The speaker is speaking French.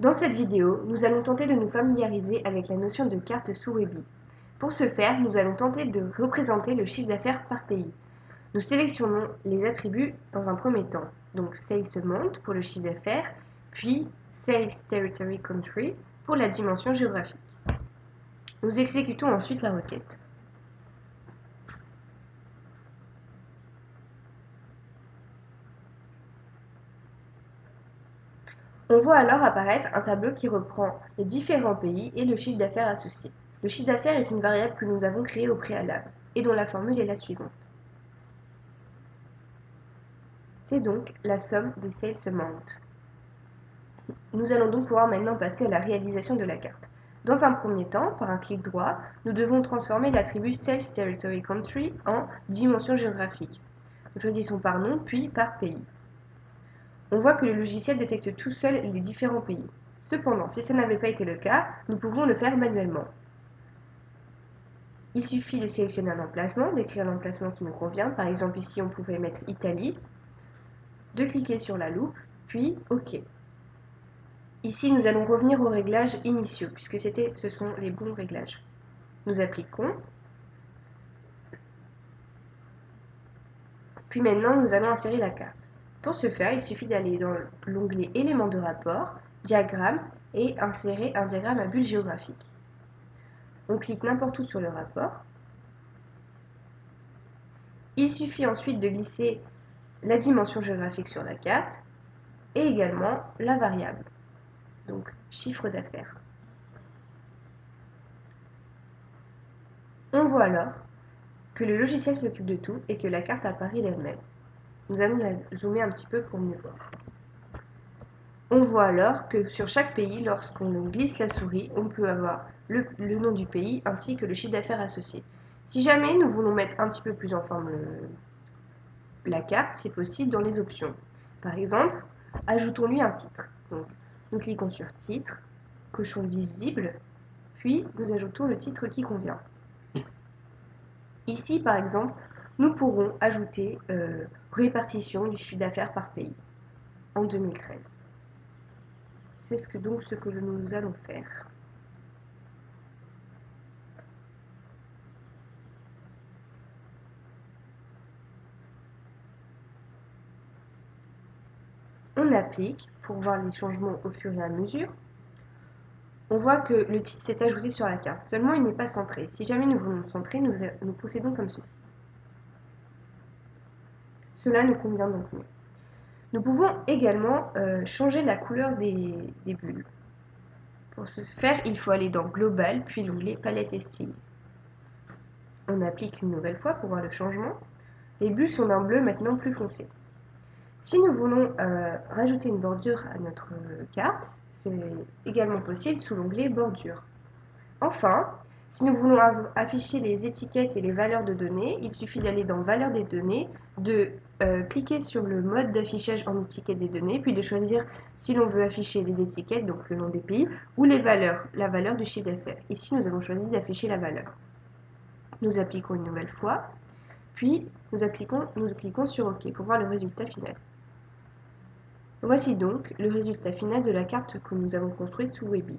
Dans cette vidéo, nous allons tenter de nous familiariser avec la notion de carte sous Webi. Pour ce faire, nous allons tenter de représenter le chiffre d'affaires par pays. Nous sélectionnons les attributs dans un premier temps, donc Sales Amount pour le chiffre d'affaires, puis Sales Territory Country pour la dimension géographique. Nous exécutons ensuite la requête. On voit alors apparaître un tableau qui reprend les différents pays et le chiffre d'affaires associé. Le chiffre d'affaires est une variable que nous avons créée au préalable et dont la formule est la suivante. C'est donc la somme des sales amount. Nous allons donc pouvoir maintenant passer à la réalisation de la carte. Dans un premier temps, par un clic droit, nous devons transformer l'attribut Sales Territory Country en dimension géographique. Nous choisissons par nom puis par pays. On voit que le logiciel détecte tout seul les différents pays. Cependant, si ça n'avait pas été le cas, nous pouvons le faire manuellement. Il suffit de sélectionner un emplacement, d'écrire l'emplacement qui nous convient. Par exemple, ici, on pouvait mettre Italie, de cliquer sur la loupe, puis OK. Ici, nous allons revenir aux réglages initiaux, puisque ce sont les bons réglages. Nous appliquons. Puis maintenant, nous allons insérer la carte. Pour ce faire, il suffit d'aller dans l'onglet Éléments de rapport, Diagramme, et insérer un diagramme à bulle géographique. On clique n'importe où sur le rapport. Il suffit ensuite de glisser la dimension géographique sur la carte et également la variable, donc chiffre d'affaires. On voit alors que le logiciel s'occupe de tout et que la carte apparaît d'elle-même. Nous allons la zoomer un petit peu pour mieux voir. On voit alors que sur chaque pays, lorsqu'on glisse la souris, on peut avoir le nom du pays ainsi que le chiffre d'affaires associé. Si jamais nous voulons mettre un petit peu plus en forme la carte, c'est possible dans les options. Par exemple, ajoutons-lui un titre. Donc, nous cliquons sur titre, cochons visible, puis nous ajoutons le titre qui convient. Ici, par exemple, nous pourrons ajouter répartition du chiffre d'affaires par pays en 2013. C'est donc ce que nous allons faire. On applique pour voir les changements au fur et à mesure. On voit que le titre s'est ajouté sur la carte, seulement il n'est pas centré. Si jamais nous voulons le centrer, nous procédons comme ceci. Cela nous convient donc mieux. Nous pouvons également changer la couleur des bulles. Pour ce faire, il faut aller dans Global, puis l'onglet Palette et Style. On applique une nouvelle fois pour voir le changement. Les bulles sont d'un bleu maintenant plus foncé. Si nous voulons rajouter une bordure à notre carte, c'est également possible sous l'onglet Bordure. Enfin, si nous voulons afficher les étiquettes et les valeurs de données, il suffit d'aller dans Valeurs des données, de cliquer sur le mode d'affichage en étiquette des données, puis de choisir si l'on veut afficher les étiquettes, donc le nom des pays, ou les valeurs, la valeur du chiffre d'affaires. Ici, nous avons choisi d'afficher la valeur. Nous appliquons une nouvelle fois, puis nous cliquons sur OK pour voir le résultat final. Voici donc le résultat final de la carte que nous avons construite sous Webi.